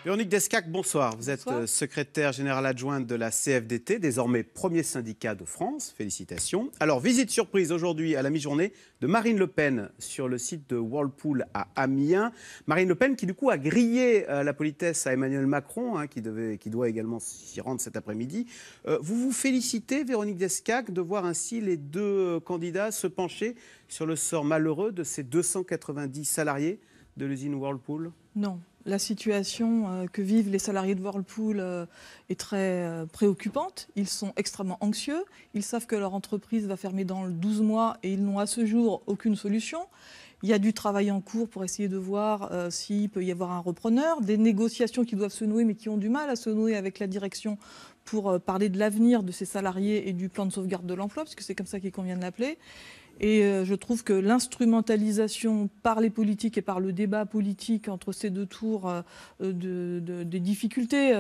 Véronique Descaques, bonsoir. Vous êtes secrétaire générale adjointe de la CFDT, désormais premier syndicat de France. Félicitations. Alors, visite surprise aujourd'hui à la mi-journée de Marine Le Pen sur le site de Whirlpool à Amiens. Marine Le Pen qui, du coup, a grillé la politesse à Emmanuel Macron, qui doit également s'y rendre cet après-midi. Vous vous félicitez, Véronique Descaques, de voir ainsi les deux candidats se pencher sur le sort malheureux de ces 290 salariés de l'usine Whirlpool? Non. La situation que vivent les salariés de Whirlpool est très préoccupante. Ils sont extrêmement anxieux. Ils savent que leur entreprise va fermer dans 12 mois et ils n'ont à ce jour aucune solution. Il y a du travail en cours pour essayer de voir s'il peut y avoir un repreneur. Des négociations qui doivent se nouer mais qui ont du mal à se nouer avec la direction pour parler de l'avenir de ces salariés et du plan de sauvegarde de l'emploi, parce que c'est comme ça qu'il convient de l'appeler. Et je trouve que l'instrumentalisation par les politiques et par le débat politique entre ces deux tours des difficultés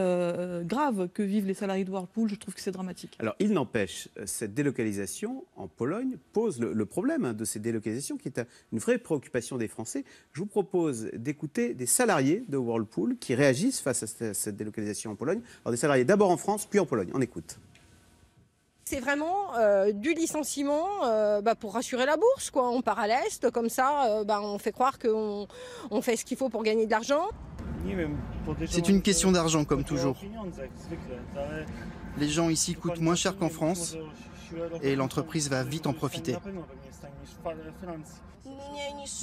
graves que vivent les salariés de Whirlpool, je trouve que c'est dramatique. Alors, il n'empêche, cette délocalisation en Pologne pose le problème de ces délocalisations qui est une vraie préoccupation des Français. Je vous propose d'écouter des salariés de Whirlpool qui réagissent face à cette délocalisation en Pologne. Alors, des salariés d'abord en France, puis en Pologne. On écoute. C'est vraiment du licenciement pour rassurer la bourse, quoi. On part à l'Est, comme ça, on fait croire qu'on fait ce qu'il faut pour gagner de l'argent. C'est une question d'argent, comme toujours. Les gens ici coûtent moins cher qu'en France et l'entreprise va vite en profiter.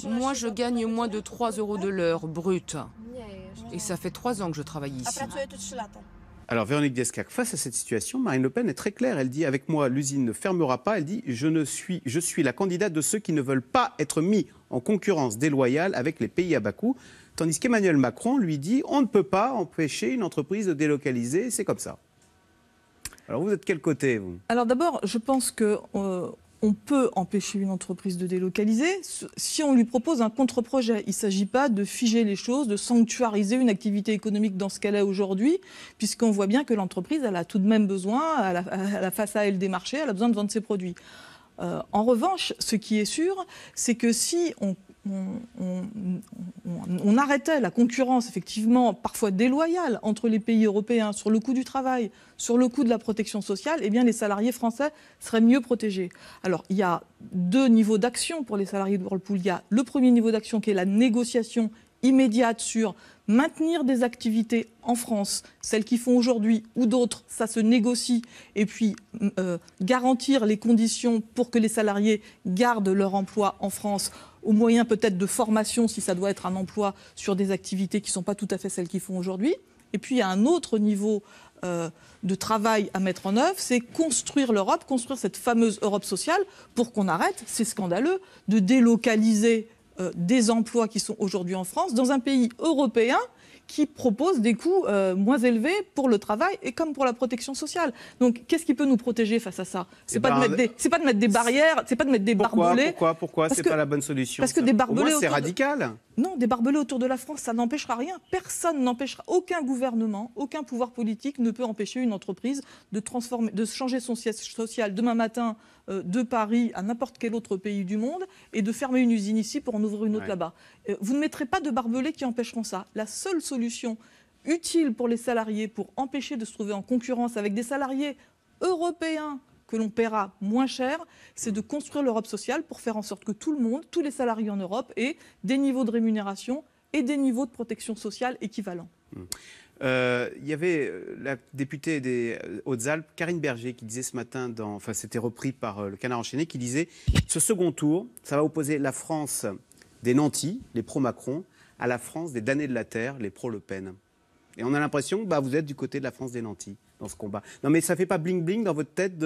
Moi, je gagne moins de 3 € de l'heure, brut. Et ça fait 3 ans que je travaille ici. Alors, Véronique Descaques, face à cette situation, Marine Le Pen est très claire. Elle dit, avec moi, l'usine ne fermera pas. Elle dit, je suis la candidate de ceux qui ne veulent pas être mis en concurrence déloyale avec les pays à bas coût. Tandis qu'Emmanuel Macron lui dit, on ne peut pas empêcher une entreprise de délocaliser, c'est comme ça. Alors, vous êtes de quel côté, vous? Alors d'abord, je pense que on peut empêcher une entreprise de délocaliser si on lui propose un contre-projet. Il ne s'agit pas de figer les choses, de sanctuariser une activité économique dans ce qu'elle est aujourd'hui, puisqu'on voit bien que l'entreprise elle a tout de même besoin, face à elle des marchés, elle a besoin de vendre ses produits. En revanche, ce qui est sûr, c'est que si on arrêtait la concurrence effectivement parfois déloyale entre les pays européens sur le coût du travail, sur le coût de la protection sociale, eh bien les salariés français seraient mieux protégés. Alors il y a deux niveaux d'action pour les salariés de Whirlpool. Il y a le premier niveau d'action qui est la négociation immédiate sur maintenir des activités en France, celles qui font aujourd'hui ou d'autres, ça se négocie, et puis garantir les conditions pour que les salariés gardent leur emploi en France, au moyen peut-être de formation, si ça doit être un emploi sur des activités qui ne sont pas tout à fait celles qu'ils font aujourd'hui. Et puis il y a un autre niveau de travail à mettre en œuvre, c'est construire l'Europe, construire cette fameuse Europe sociale, pour qu'on arrête, c'est scandaleux, de délocaliser des emplois qui sont aujourd'hui en France, dans un pays européen qui propose des coûts moins élevés pour le travail et comme pour la protection sociale. Donc, qu'est-ce qui peut nous protéger face à ça? C'est pas de mettre des barrières, c'est pas de mettre des barbelés. Pourquoi c'est pas la bonne solution? Parce que des barbelés, c'est radical. Non, des barbelés autour de la France, ça n'empêchera rien. Personne n'empêchera, aucun gouvernement, aucun pouvoir politique ne peut empêcher une entreprise de changer son siège social demain matin de Paris à n'importe quel autre pays du monde et de fermer une usine ici pour en ouvrir une autre là-bas. Vous ne mettrez pas de barbelés qui empêcheront ça. La seule solution utile pour les salariés, pour empêcher de se trouver en concurrence avec des salariés européens que l'on paiera moins cher, c'est de construire l'Europe sociale pour faire en sorte que tout le monde, tous les salariés en Europe, aient des niveaux de rémunération et des niveaux de protection sociale équivalents. Il y avait la députée des Hautes-Alpes, Karine Berger, qui disait ce matin, c'était repris par le Canard enchaîné, qui disait « Ce second tour, ça va opposer la France des nantis, les pro-Macron, à la France des damnés de la terre, les pro-Le Pen. » Et on a l'impression que vous êtes du côté de la France des nantis dans ce combat. Non mais ça ne fait pas bling-bling dans votre tête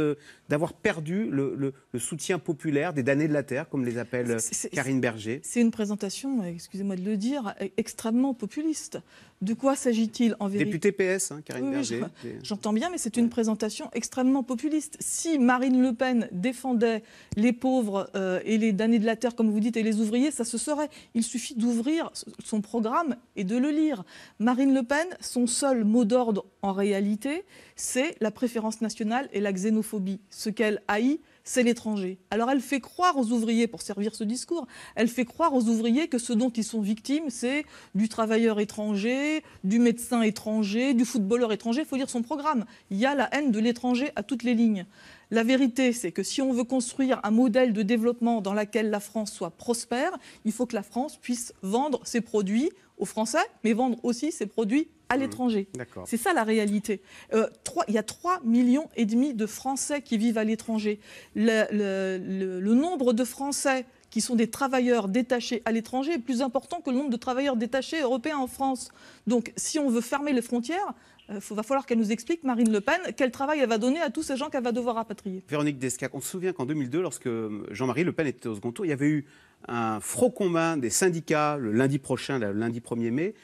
d'avoir perdu le soutien populaire des damnés de la terre, comme les appelle Karine Berger? C'est une présentation, excusez-moi de le dire, extrêmement populiste. De quoi s'agit-il en vérité? Députée PS, Karine Berger. J'entends bien, mais c'est une présentation extrêmement populiste. Si Marine Le Pen défendait les pauvres et les damnés de la terre, comme vous dites, et les ouvriers, ça se saurait. Il suffit d'ouvrir son programme et de le lire. Marine Le Pen, son seul mot d'ordre en réalité, c'est la préférence nationale et la xénophobie. Ce qu'elle haït, c'est l'étranger. Alors elle fait croire aux ouvriers, pour servir ce discours, elle fait croire aux ouvriers que ce dont ils sont victimes, c'est du travailleur étranger, du médecin étranger, du footballeur étranger. Il faut lire son programme. Il y a la haine de l'étranger à toutes les lignes. La vérité, c'est que si on veut construire un modèle de développement dans lequel la France soit prospère, il faut que la France puisse vendre ses produits aux Français, mais vendre aussi ses produits à l'étranger. C'est ça la réalité. Il y a 3,5 millions de Français qui vivent à l'étranger. Le nombre de Français qui sont des travailleurs détachés à l'étranger est plus important que le nombre de travailleurs détachés européens en France. Donc si on veut fermer les frontières, va falloir qu'elle nous explique, Marine Le Pen, quel travail elle va donner à tous ces gens qu'elle va devoir rapatrier. Véronique Descac, on se souvient qu'en 2002, lorsque Jean-Marie Le Pen était au second tour, il y avait eu un front commun des syndicats le lundi prochain, le lundi 1er mai,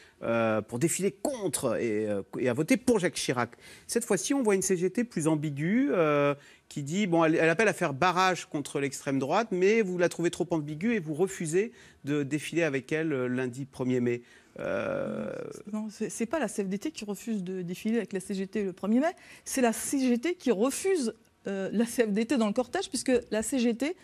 pour défiler contre et à voter pour Jacques Chirac. Cette fois-ci, on voit une CGT plus ambiguë qui dit, bon, elle appelle à faire barrage contre l'extrême droite, mais vous la trouvez trop ambiguë et vous refusez de défiler avec elle lundi 1er mai. Non, c'est pas la CFDT qui refuse de défiler avec la CGT le 1er mai, c'est la CGT qui refuse la CFDT dans le cortège, puisque la CGT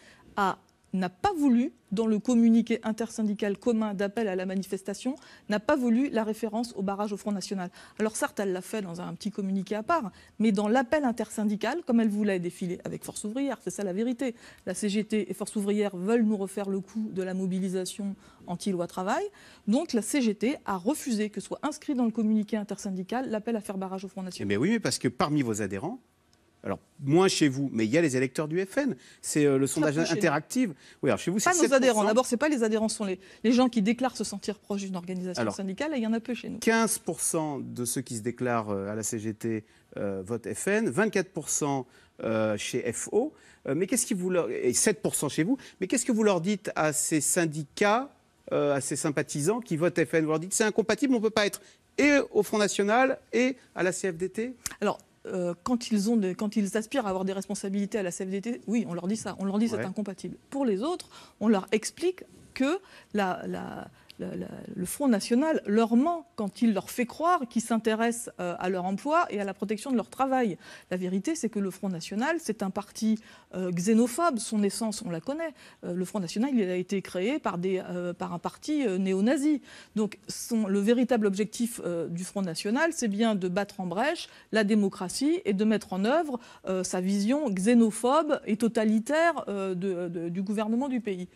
n'a pas voulu, dans le communiqué intersyndical commun d'appel à la manifestation, n'a pas voulu la référence au barrage au Front National. Alors certes, elle l'a fait dans un petit communiqué à part, mais dans l'appel intersyndical, comme elle voulait défiler avec Force Ouvrière, c'est ça la vérité. La CGT et Force Ouvrière veulent nous refaire le coup de la mobilisation anti-loi travail. Donc la CGT a refusé que soit inscrit dans le communiqué intersyndical l'appel à faire barrage au Front National. Mais oui, parce que parmi vos adhérents, alors, moins chez vous, mais il y a les électeurs du FN. C'est le sondage interactif. Oui, alors chez vous, c'est pas nos adhérents. D'abord, ce n'est pas les adhérents, ce sont les gens qui déclarent se sentir proches d'une organisation syndicale, et il y en a peu chez nous. 15% de ceux qui se déclarent à la CGT votent FN, 24% chez FO, mais qu'est-ce qui vous et 7% chez vous. Mais qu'est-ce que vous leur dites à ces syndicats, à ces sympathisants qui votent FN? Vous leur dites c'est incompatible, on ne peut pas être et au Front National et à la CFDT? Alors, quand ils aspirent à avoir des responsabilités à la CFDT, oui, on leur dit ça. On leur dit c'est incompatible. Pour les autres, on leur explique que le Front National leur ment quand il leur fait croire qu'ils s'intéressent à leur emploi et à la protection de leur travail. La vérité, c'est que le Front National, c'est un parti xénophobe. Son essence, on la connaît. Le Front National, il a été créé par un parti néo-nazi. Donc, le véritable objectif du Front National, c'est bien de battre en brèche la démocratie et de mettre en œuvre sa vision xénophobe et totalitaire du gouvernement du pays.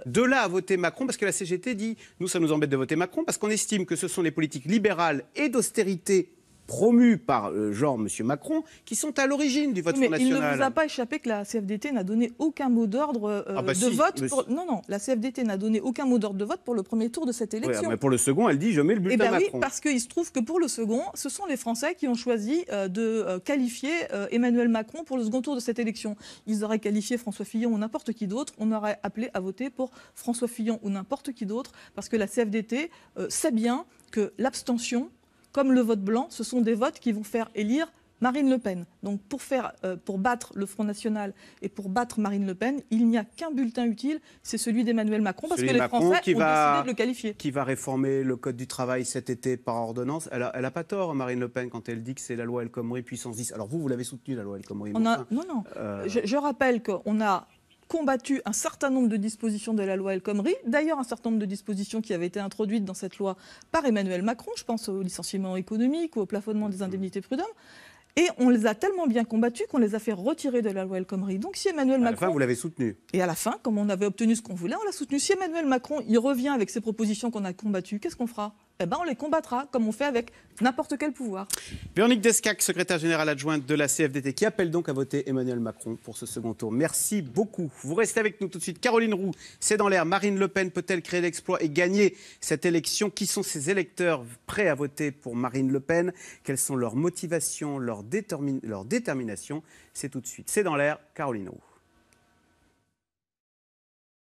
De là à voter Macron, parce que la CGT dit « nous, ça nous embête de voter Macron » parce qu'on estime que ce sont les politiques libérales et d'austérité promues par genre M. Macron qui sont à l'origine du vote Front National. Il ne vous a pas échappé que la CFDT n'a donné aucun mot d'ordre de vote. Non, la CFDT n'a donné aucun mot d'ordre de vote pour le premier tour de cette élection. Mais pour le second, elle dit « je mets le bulletin Macron ». Oui, parce qu'il se trouve que pour le second, ce sont les Français qui ont choisi de qualifier Emmanuel Macron pour le second tour de cette élection. Ils auraient qualifié François Fillon ou n'importe qui d'autre, on aurait appelé à voter pour François Fillon ou n'importe qui d'autre, parce que la CFDT sait bien que l'abstention, comme le vote blanc, ce sont des votes qui vont faire élire Marine Le Pen. Donc pour battre le Front National et pour battre Marine Le Pen, il n'y a qu'un bulletin utile, c'est celui d'Emmanuel Macron, parce que les Français ont décidé de le qualifier. Qui va réformer le Code du travail cet été par ordonnance. Elle n'a pas tort, Marine Le Pen, quand elle dit que c'est la loi El Khomri puissance 10. Alors vous l'avez soutenue, la loi El Khomri. Non. Je rappelle qu'on a combattu un certain nombre de dispositions de la loi El Khomri, d'ailleurs un certain nombre de dispositions qui avaient été introduites dans cette loi par Emmanuel Macron, je pense au licenciement économique ou au plafonnement des indemnités prud'hommes, et on les a tellement bien combattus qu'on les a fait retirer de la loi El Khomri. Donc si Emmanuel Macron... À la fin, vous l'avez soutenu. Et à la fin, comme on avait obtenu ce qu'on voulait, on l'a soutenu. Si Emmanuel Macron, il revient avec ses propositions qu'on a combattues, qu'est-ce qu'on fera ? On les combattra, comme on fait avec n'importe quel pouvoir. Véronique Descac, secrétaire générale adjointe de la CFDT, qui appelle donc à voter Emmanuel Macron pour ce second tour. Merci beaucoup. Vous restez avec nous tout de suite. Caroline Roux, c'est dans l'air. Marine Le Pen peut-elle créer l'exploit et gagner cette élection? Qui sont ces électeurs prêts à voter pour Marine Le Pen? Quelles sont leurs motivations, leur détermination? C'est tout de suite. C'est dans l'air. Caroline Roux.